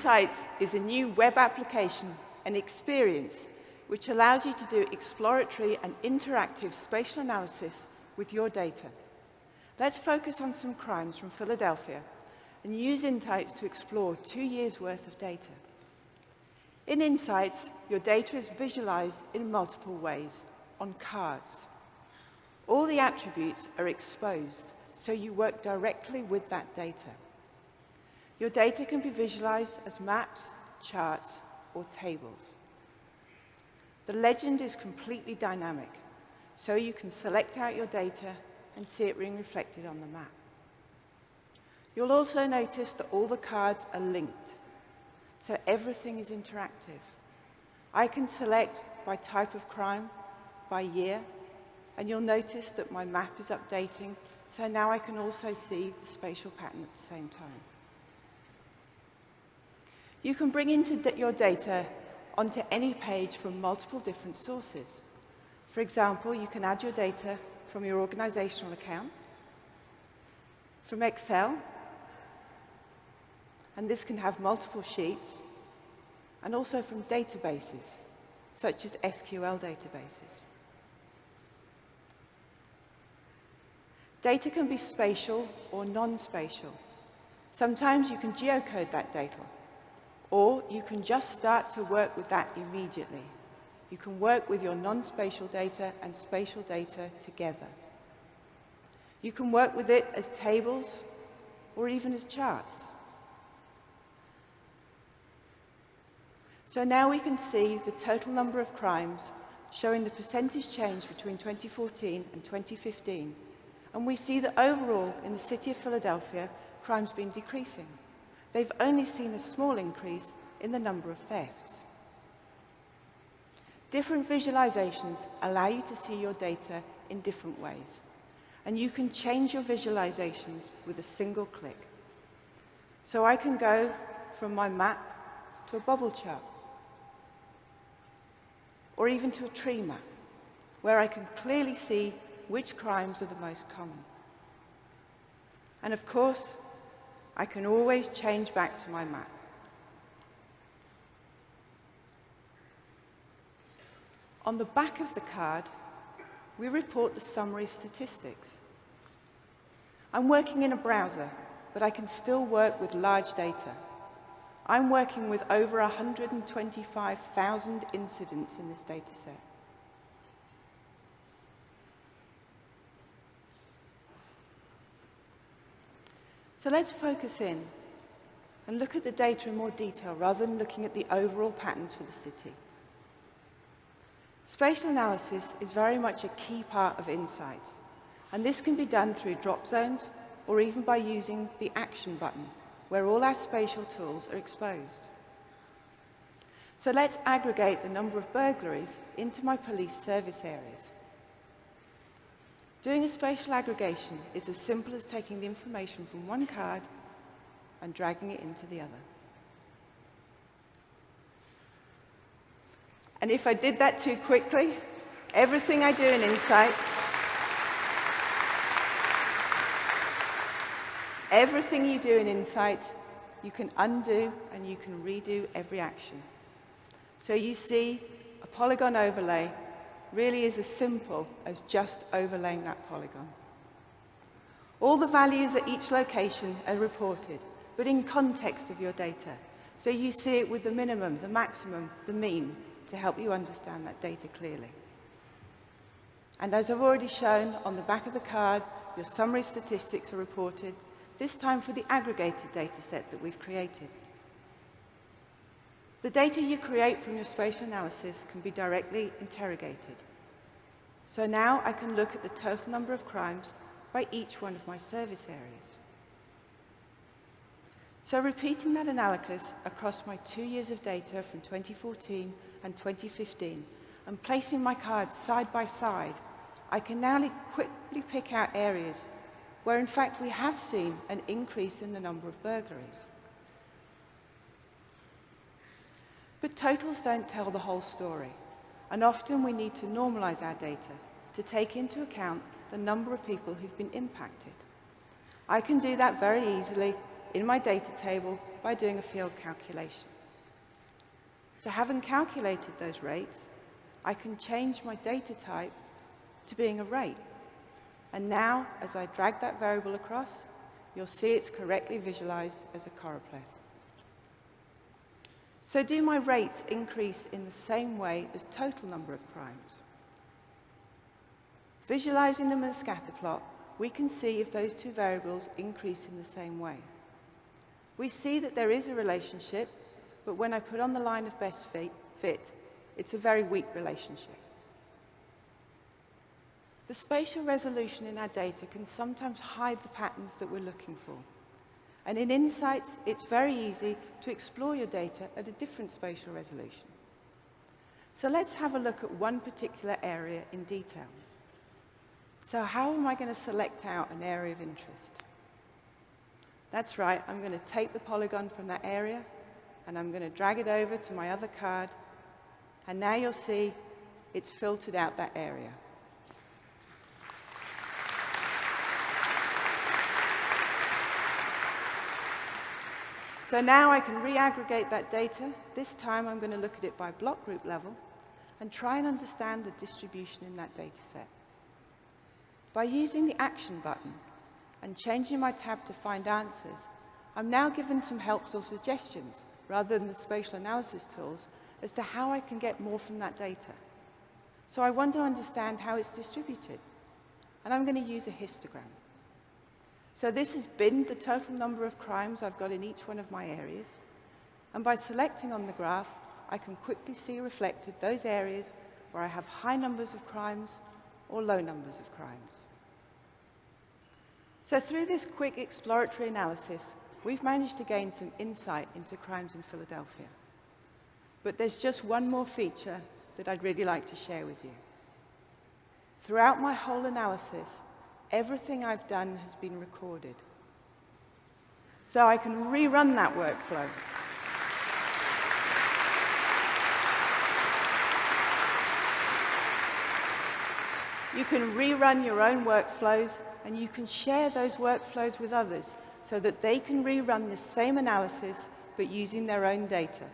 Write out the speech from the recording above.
Instights is a new web application and experience which allows you to do exploratory and interactive spatial analysis with your data. Let's focus on some crimes from Philadelphia and use Instights to explore 2 years' worth of data. In Instights, your data is visualized in multiple ways, on cards. All the attributes are exposed, so you work directly with that data. Your data can be visualized as maps, charts, or tables. The legend is completely dynamic, so you can select out your data and see it being reflected on the map. You'll also notice that all the cards are linked, so everything is interactive. I can select by type of crime, by year, and you'll notice that my map is updating, so now I can also see the spatial pattern at the same time. You can bring into your data onto any page from multiple different sources. For example, you can add your data from your organizational account, from Excel, and this can have multiple sheets, and also from databases, such as SQL databases. Data can be spatial or non-spatial. Sometimes you can geocode that data, or you can just start to work with that immediately. You can work with your non-spatial data and spatial data together. You can work with it as tables or even as charts. So now we can see the total number of crimes showing the percentage change between 2014 and 2015. And we see that overall in the city of Philadelphia, crime's been decreasing. They've only seen a small increase in the number of thefts. Different visualizations allow you to see your data in different ways. And you can change your visualizations with a single click. So I can go from my map to a bubble chart, or even to a tree map, where I can clearly see which crimes are the most common. And of course, I can always change back to my map. On the back of the card, we report the summary statistics. I'm working in a browser, but I can still work with large data. I'm working with over 125,000 incidents in this data set. So let's focus in and look at the data in more detail rather than looking at the overall patterns for the city. Spatial analysis is very much a key part of Instights, and this can be done through drop zones or even by using the action button, where all our spatial tools are exposed. So let's aggregate the number of burglaries into my police service areas. Doing a spatial aggregation is as simple as taking the information from one card and dragging it into the other. And if I did that too quickly, everything I do in Instights, everything you do in Instights, you can undo and you can redo every action. So you see, a polygon overlay really is as simple as just overlaying that polygon. All the values at each location are reported, but in context of your data. So you see it with the minimum, the maximum, the mean, to help you understand that data clearly. And as I've already shown, on the back of the card, your summary statistics are reported, this time for the aggregated data set that we've created. The data you create from your spatial analysis can be directly interrogated. So now I can look at the total number of crimes by each one of my service areas. So repeating that analysis across my 2 years of data from 2014 and 2015, and placing my cards side by side, I can now quickly pick out areas where in fact we have seen an increase in the number of burglaries. But totals don't tell the whole story, and often we need to normalize our data to take into account the number of people who've been impacted. I can do that very easily in my data table by doing a field calculation. So having calculated those rates, I can change my data type to being a rate. And now, as I drag that variable across, you'll see it's correctly visualized as a choropleth. So do my rates increase in the same way as total number of crimes? Visualizing them in a scatter plot, we can see if those two variables increase in the same way. We see that there is a relationship, but when I put on the line of best fit, it's a very weak relationship. The spatial resolution in our data can sometimes hide the patterns that we're looking for. And in Instights, it's very easy to explore your data at a different spatial resolution. So let's have a look at one particular area in detail. So how am I going to select out an area of interest? That's right, I'm going to take the polygon from that area, and I'm going to drag it over to my other card, and now you'll see it's filtered out that area. So now I can re-aggregate that data. This time I'm going to look at it by block group level and try and understand the distribution in that data set. By using the Action button and changing my tab to Find Answers, I'm now given some helpful suggestions, rather than the spatial analysis tools, as to how I can get more from that data. So I want to understand how it's distributed, and I'm going to use a histogram. So this has been the total number of crimes I've got in each one of my areas, and by selecting on the graph, I can quickly see reflected those areas where I have high numbers of crimes or low numbers of crimes. So through this quick exploratory analysis, we've managed to gain some insight into crimes in Philadelphia. But there's just one more feature that I'd really like to share with you. Throughout my whole analysis, everything I've done has been recorded. So I can rerun that workflow. You can rerun your own workflows, and you can share those workflows with others so that they can rerun the same analysis but using their own data.